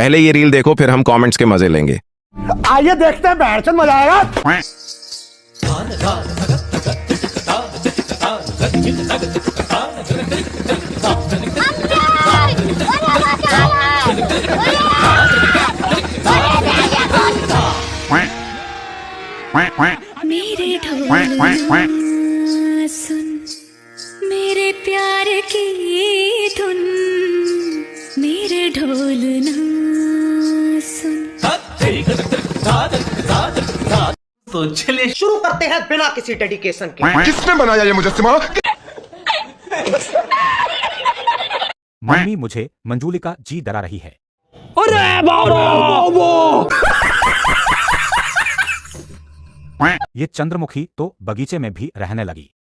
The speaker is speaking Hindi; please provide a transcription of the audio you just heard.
पहले ये रील देखो, फिर हम कमेंट्स के मजे लेंगे। आइए देखते हैं, बैठ मजा आएगा। मेरे ढोल सुन, मेरे प्यार की धुन, मेरे ढोल ना सुन। तो चलिए शुरू करते हैं बिना किसी डेडिकेशन के। किसने बनाया ये मुजस्समा? मम्मी मुझे मंजूलिका जी डरा रही है। अरे बाबा! ये चंद्रमुखी तो बगीचे में भी रहने लगी।